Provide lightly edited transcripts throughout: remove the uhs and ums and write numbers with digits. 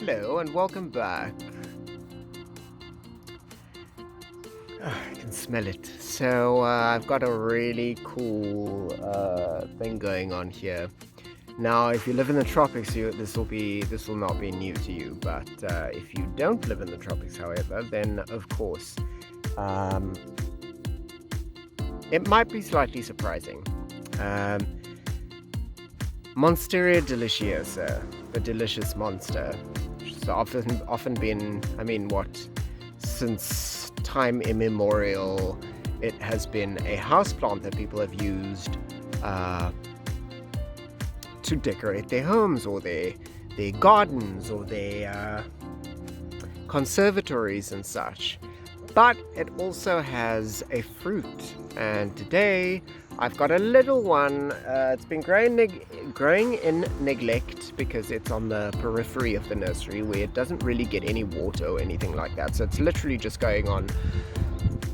Hello and welcome back. I can smell it. So I've got a really cool thing going on here. Now, if you live in the tropics, this will not be new to you. But if you don't live in the tropics, however, then of course it might be slightly surprising. Monstera deliciosa, the delicious monster, which has often been, since time immemorial, it has been a houseplant that people have used to decorate their homes or their gardens or their conservatories and such. But it also has a fruit, and today I've got a little one. It's been growing in neglect because it's on the periphery of the nursery where it doesn't really get any water or anything like that. So it's literally just going on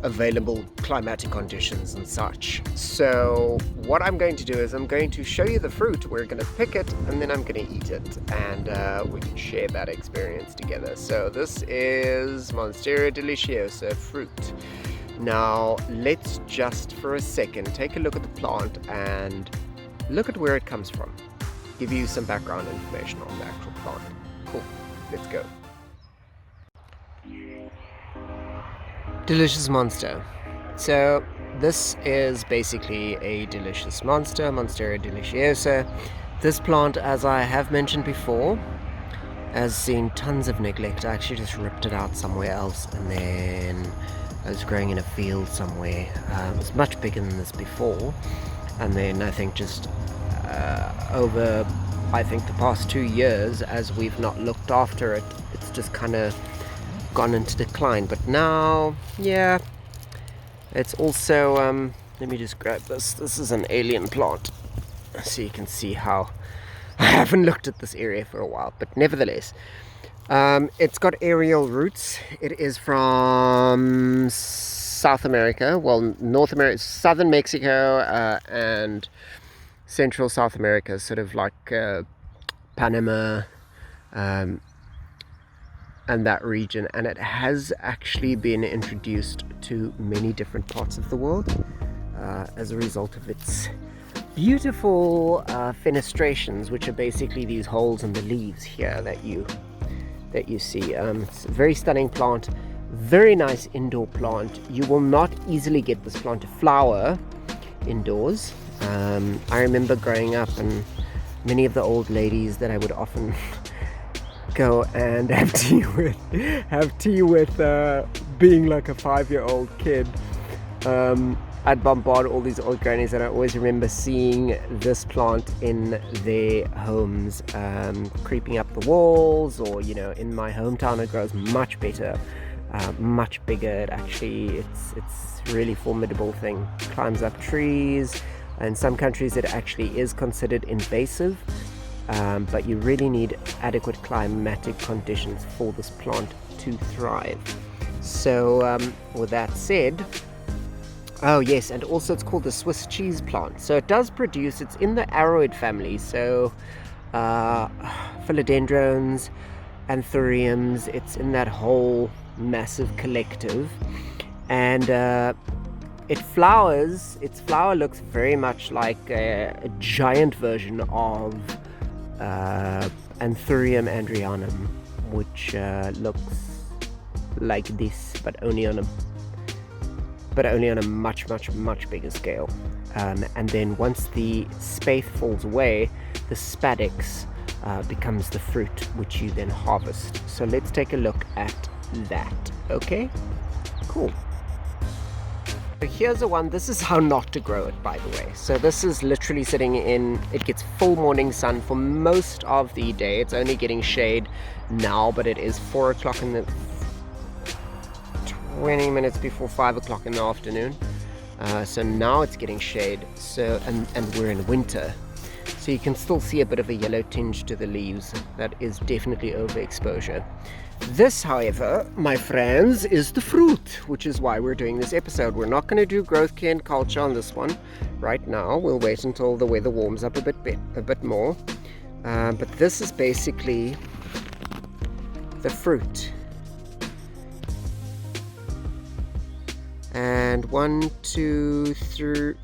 available climatic conditions and such. So what I'm going to do is I'm going to show you the fruit. We're going to pick it and then I'm going to eat it, and we can share that experience together. So this is Monstera deliciosa fruit. Now let's just for a second take a look at the plant and look at where it comes from. Give you some background information on the actual plant. Cool, let's go. Delicious monster. So this is basically a delicious monster, Monstera deliciosa. This plant, as I have mentioned before, has seen tons of neglect. I actually just ripped it out somewhere else, and then I was growing in a field somewhere. It was much bigger than this before, and then I think just over the past 2 years, as we've not looked after it, it's just kind of gone into decline. But now, yeah, it's also let me just grab this. This is an alien plant, so you can see how I haven't looked at this area for a while, but nevertheless, it's got aerial roots. It is from South America, well, North America, southern Mexico, and central South America, sort of like Panama, and that region. And it has actually been introduced to many different parts of the world as a result of its beautiful fenestrations, which are basically these holes in the leaves here that you see. It's a very stunning plant, very nice indoor plant. You will not easily get this plant to flower indoors. I remember growing up, and many of the old ladies that I would often go and have tea with, being like a 5-year-old kid, I'd bombard all these old grannies, and I always remember seeing this plant in their homes, creeping up the walls, or in my hometown it grows much better, much bigger. It's really formidable thing. Climbs up trees. In some countries it actually is considered invasive, but you really need adequate climatic conditions for this plant to thrive. So with that said, oh yes, and also it's called the Swiss cheese plant. So it does produce, it's in the aroid family, so philodendrons, anthuriums, it's in that whole massive collective. And its flower looks very much like a giant version of Anthurium andrianum, which looks like this, but only on a much bigger scale. And then once the spathe falls away, the spadix becomes the fruit, which you then harvest. So let's take a look at that. Okay, cool. So here's the one. This is how not to grow it, by the way. So this is literally sitting in, it gets full morning sun for most of the day. It's only getting shade now, but it is 4 o'clock in the 20 minutes before 5 o'clock in the afternoon. So now it's getting shade. So and we're in winter, so you can still see a bit of a yellow tinge to the leaves. That is definitely overexposure. This, however, my friends, is the fruit, which is why we're doing this episode. We're not going to do growth care and culture on this one right now. We'll wait until the weather warms up a bit more. But this is basically the fruit. And 1, 2, 3,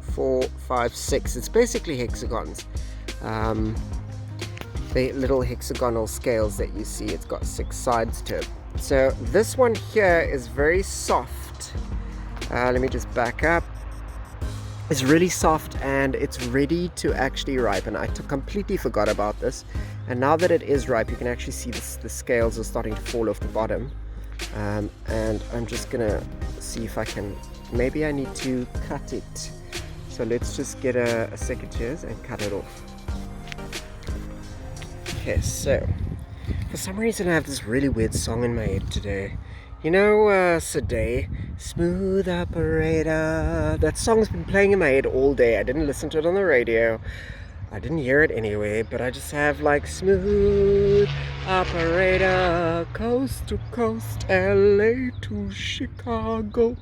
4, 5, 6. It's basically hexagons. The little hexagonal scales that you see, it's got 6 sides to it. So this one here is very soft. Let me just back up. It's really soft and it's ready to actually ripen. I completely forgot about this, and now that it is ripe, you can actually see the scales are starting to fall off the bottom. And I'm just gonna see if I can, maybe I need to cut it. So let's just get a secateurs and cut it off. Okay, so for some reason I have this really weird song in my head today. You know, Today, Smooth Operator. That song's been playing in my head all day. I didn't listen to it on the radio. I didn't hear it anyway, but I just have like Smooth Operator, coast to coast, LA to Chicago.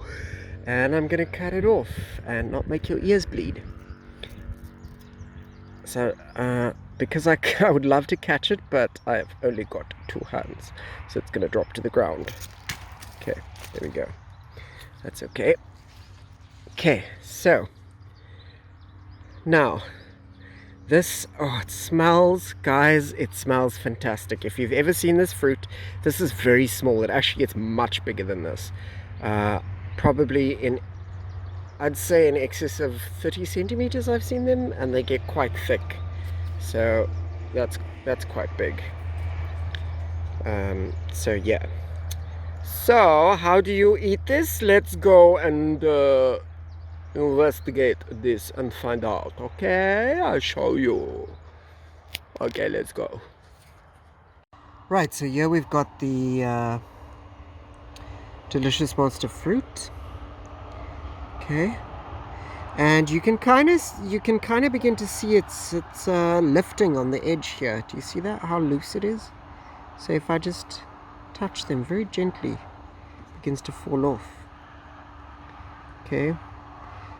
And I'm gonna cut it off and not make your ears bleed. So, because I would love to catch it, but I've only got 2 hands, so it's gonna drop to the ground. Okay, there we go. That's okay. Okay, so now this, oh, it smells, guys, it smells fantastic. If you've ever seen this fruit, this is very small. It actually gets much bigger than this. Probably in, I'd say in excess of 30 centimeters I've seen them, and they get quite thick. So that's quite big. So yeah. So how do you eat this? Let's go and investigate this and find out. Okay, I'll show you. Okay, let's go. Right, so here we've got the delicious monster fruit. Okay, and you can kind of begin to see it's lifting on the edge here. Do you see that? How loose it is? So if I just touch them very gently, it begins to fall off. Okay.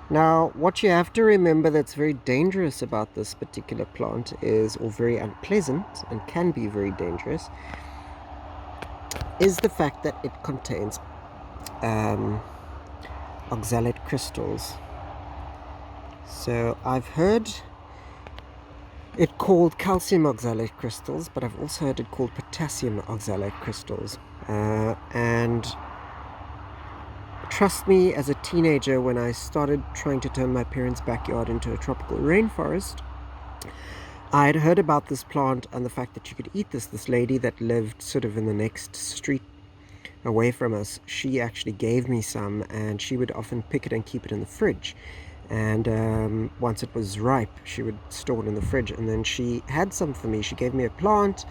Now, what you have to remember that's very dangerous about this particular plant is, or very unpleasant and can be very dangerous, is the fact that it contains oxalate crystals. So I've heard it called calcium oxalate crystals, but I've also heard it called potassium oxalate crystals. And trust me, as a teenager, when I started trying to turn my parents' backyard into a tropical rainforest, I had heard about this plant and the fact that you could eat this. This lady that lived sort of in the next street away from us, she actually gave me some, and she would often pick it and keep it in the fridge. And once it was ripe, she would store it in the fridge, and then she had some for me. She gave me a plant.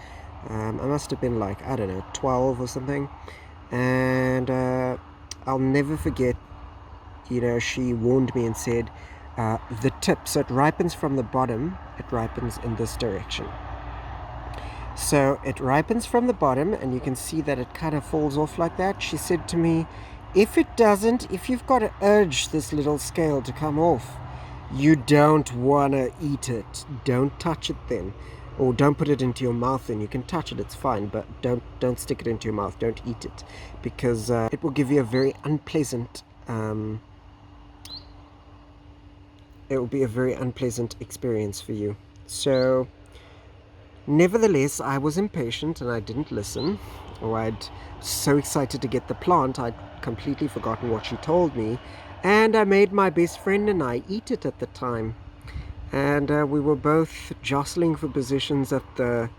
I must have been like, I don't know, 12 or something. And I'll never forget, you know, she warned me and said, the tip, so it ripens from the bottom, it ripens in this direction. So it ripens from the bottom, and you can see that it kind of falls off like that. She said to me, if it doesn't, if you've got to urge this little scale to come off, you don't want to eat it. Don't touch it then. Or don't put it into your mouth, and you can touch it, it's fine, but don't stick it into your mouth. Don't eat it, because it will give you a very unpleasant experience for you. So nevertheless, I was impatient and I didn't listen, or I'd so excited to get the plant, I'd completely forgotten what she told me, and I made my best friend and I eat it at the time. And we were both jostling for positions at the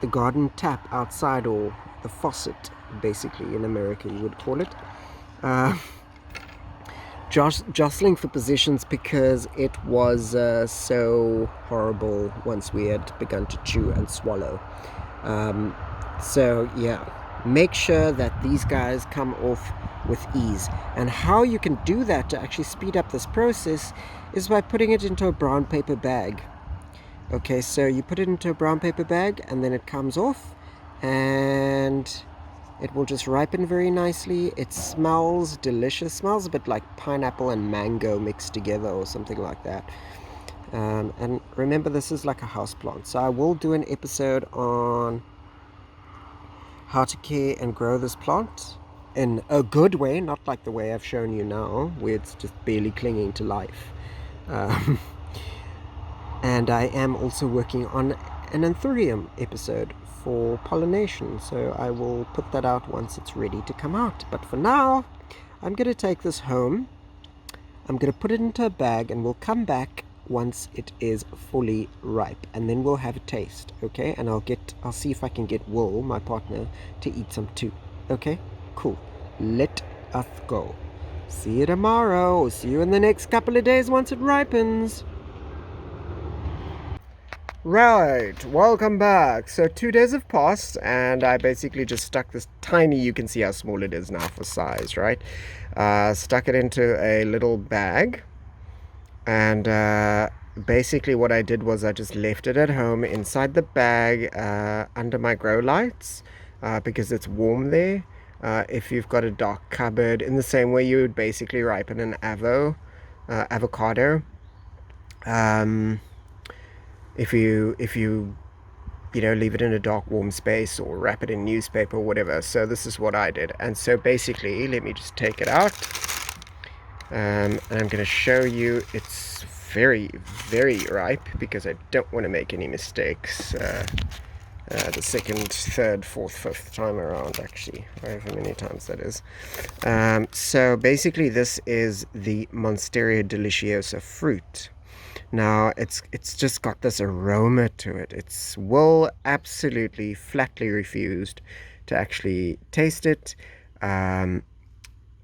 garden tap outside, or the faucet, basically, in America you would call it. Jostling for positions because it was so horrible once we had begun to chew and swallow. So yeah, make sure that these guys come off with ease. And how you can do that to actually speed up this process is by putting it into a brown paper bag. Okay, so you put it into a brown paper bag and then it comes off, and it will just ripen very nicely. It smells delicious, smells a bit like pineapple and mango mixed together or something like that. And remember, this is like a house plant, so I will do an episode on how to care and grow this plant in a good way, not like the way I've shown you now, where it's just barely clinging to life. And I am also working on an anthurium episode for pollination, so I will put that out once it's ready to come out. But for now, I'm going to take this home. I'm going to put it into a bag, and we'll come back once it is fully ripe, and then we'll have a taste, okay? And I'll see if I can get Will, my partner, to eat some too. Okay, cool. Let us go. See you tomorrow. See you in the next couple of days once it ripens. Right, welcome back. So 2 days have passed, and I basically just stuck this tiny, you can see how small it is now for size, right? Stuck it into a little bag, and basically what I did was I just left it at home inside the bag under my grow lights because it's warm there. If you've got a dark cupboard, in the same way you would basically ripen an avocado. If you leave it in a dark warm space or wrap it in newspaper or whatever. So this is what I did. And so basically, let me just take it out, and I'm going to show you. It's very, very ripe because I don't want to make any mistakes the second, third, fourth, fifth time around, actually, however many times that is. So basically this is the Monstera deliciosa fruit. Now it's just got this aroma to it. Will absolutely flatly refused to actually taste it.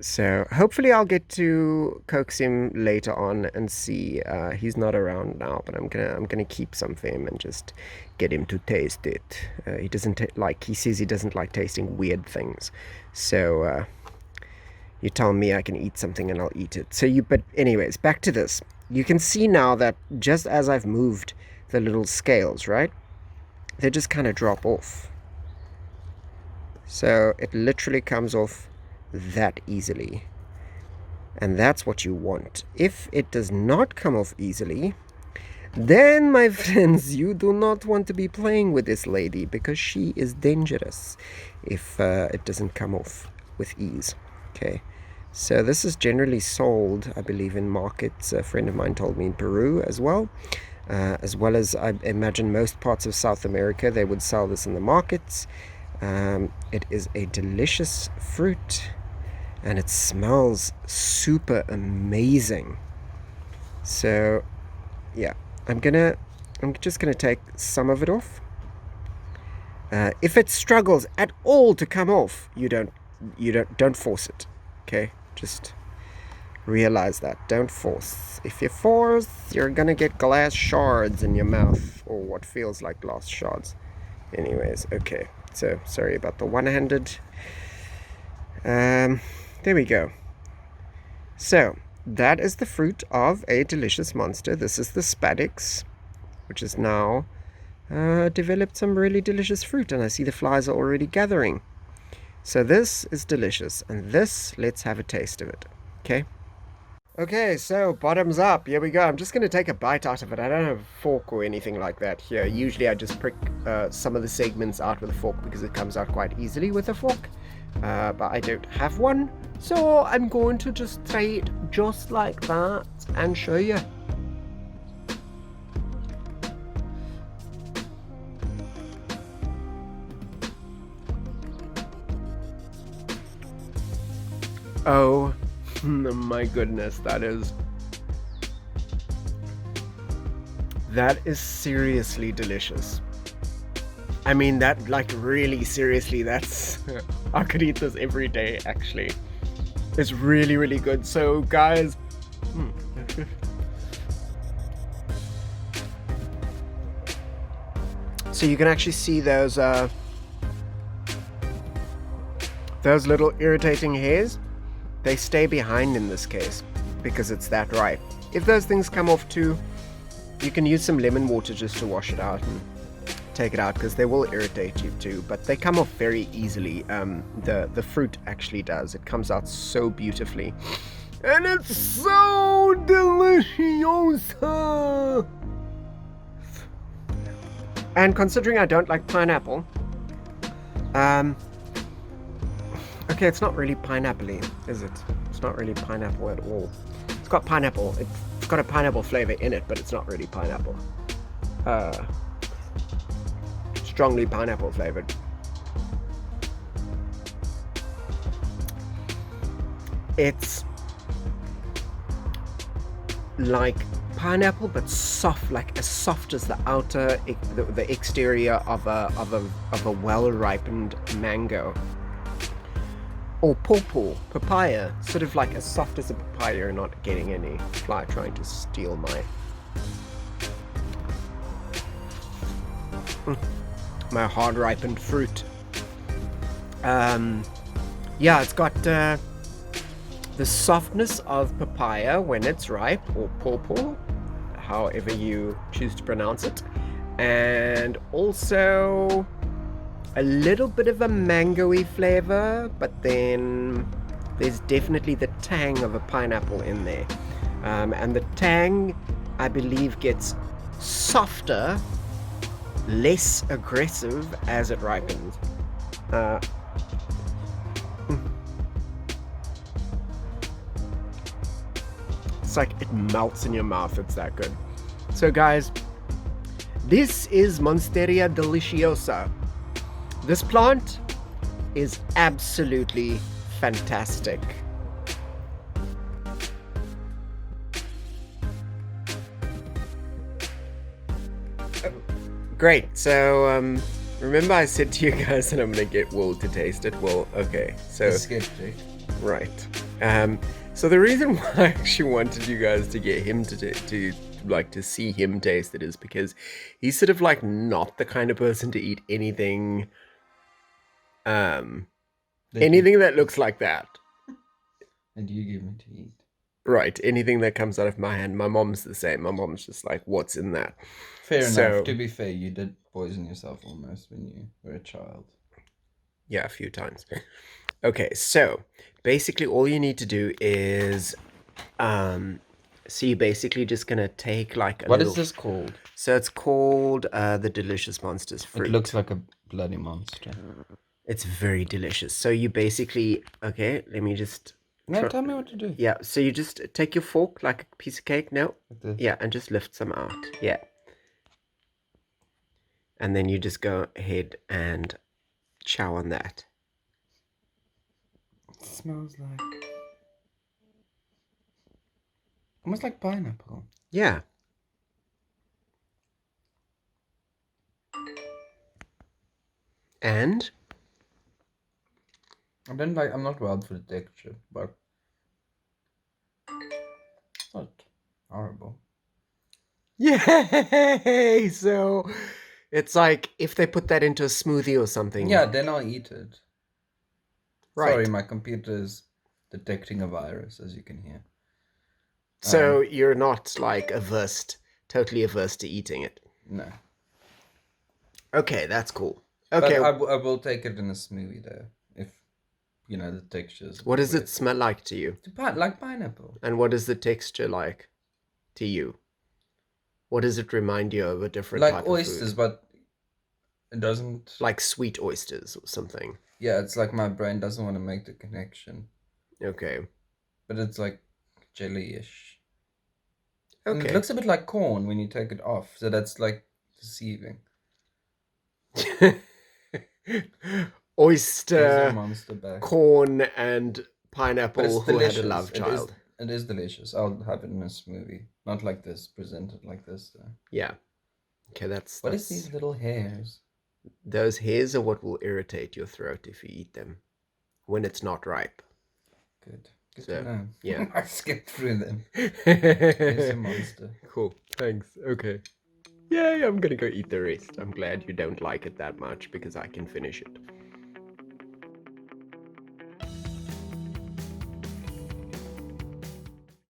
So hopefully I'll get to coax him later on and see. He's not around now, but I'm gonna keep some for him and just get him to taste it. He says he doesn't like tasting weird things. So you tell me I can eat something and I'll eat it. But anyways, back to this. You can see now that just as I've moved the little scales, right, they just kind of drop off. So it literally comes off that easily. And that's what you want. If it does not come off easily, then, my friends, you do not want to be playing with this lady, because she is dangerous if it doesn't come off with ease. Okay. So this is generally sold, I believe, in markets. A friend of mine told me in Peru as well as I imagine most parts of South America, they would sell this in the markets. It is a delicious fruit, and it smells super amazing. So, yeah, I'm just gonna take some of it off. If it struggles at all to come off, don't force it. Okay. Just realize that. Don't force. If you force, you're gonna get glass shards in your mouth, or what feels like glass shards. Anyways, okay. So, sorry about the one-handed. There we go. So, that is the fruit of a delicious monster. This is the spadix, which has now developed some really delicious fruit, and I see the flies are already gathering. So this is delicious, and let's have a taste of it, okay? Okay, so bottoms up, here we go. I'm just going to take a bite out of it. I don't have a fork or anything like that here. Usually I just prick some of the segments out with a fork because it comes out quite easily with a fork. But I don't have one, so I'm going to just try it just like that and show you. Oh my goodness, that is seriously delicious. I mean, that, like, really seriously, I could eat this every day, actually. It's really, really good. So guys, so you can actually see those little irritating hairs. They stay behind in this case because it's that ripe. If those things come off too, you can use some lemon water just to wash it out and take it out, because they will irritate you too, but they come off very easily. The fruit actually does. It comes out so beautifully. And it's so deliciosa! And considering I don't like pineapple, okay, it's not really pineapple-y, is it? It's not really pineapple at all. It's got pineapple. It's got a pineapple flavor in it, but it's not really pineapple. Strongly pineapple flavored. It's like pineapple, but soft, like as soft as the outer, the exterior of a well-ripened mango. Or pawpaw, papaya, sort of like as soft as a papaya. You're not getting any fly trying to steal my hard-ripened fruit. Yeah, it's got the softness of papaya when it's ripe, or pawpaw, however you choose to pronounce it, and also a little bit of a mango-y flavor, but then there's definitely the tang of a pineapple in there, and the tang, I believe, gets softer, less aggressive as it ripens. It's like it melts in your mouth. It's that good. So guys, this is Monstera deliciosa. This plant is absolutely fantastic. Great. So remember I said to you guys that I'm gonna get Will to taste it. Well, okay. So right. So the reason why I actually wanted you guys to get him to like to see him taste it is because he's sort of like not the kind of person to eat anything anything that looks like that. And you give me to eat. Right, anything that comes out of my hand. My mom's the same. My mom's just like, what's in that? Fair enough. To be fair, you did poison yourself almost when you were a child. Yeah, a few times. Okay, so basically all you need to do is so you're basically just gonna take like a What little... is this called? So it's called the Delicious Monsters fruit. It looks like a bloody monster. It's very delicious. So you basically... Okay, let me just... No, tell me what to do. Yeah, so you just take your fork like a piece of cake. No? Like this. Yeah, and just lift some out. Yeah. And then you just go ahead and chow on that. It smells like... almost like pineapple. Yeah. And? I'm not wild for the texture, but it's not horrible. Yay! So it's like if they put that into a smoothie or something. Yeah, then I'll eat it. Right. Sorry, my computer is detecting a virus, as you can hear. So you're not like totally averse to eating it? No. Okay, that's cool. Okay. But I will take it in a smoothie though, if you know the textures. What does it smell like to you? Like pineapple. And what is the texture like to you? What does it remind you of a different type of food? Like oysters, but it doesn't... Like sweet oysters or something. Yeah, it's like my brain doesn't want to make the connection. Okay. But it's like jelly-ish. Okay. And it looks a bit like corn when you take it off, so that's like deceiving. Oyster, monster back. Corn, and pineapple who had a love child. It is delicious. I'll have it in a smoothie. Not like this, presented like this though. Yeah. Okay, that's... What is these little hairs? Those hairs are what will irritate your throat if you eat them when it's not ripe. Good to know. Yeah. I skipped through them. Here's a monster. Cool. Thanks. Okay. Yay, I'm gonna go eat the rest. I'm glad you don't like it that much because I can finish it.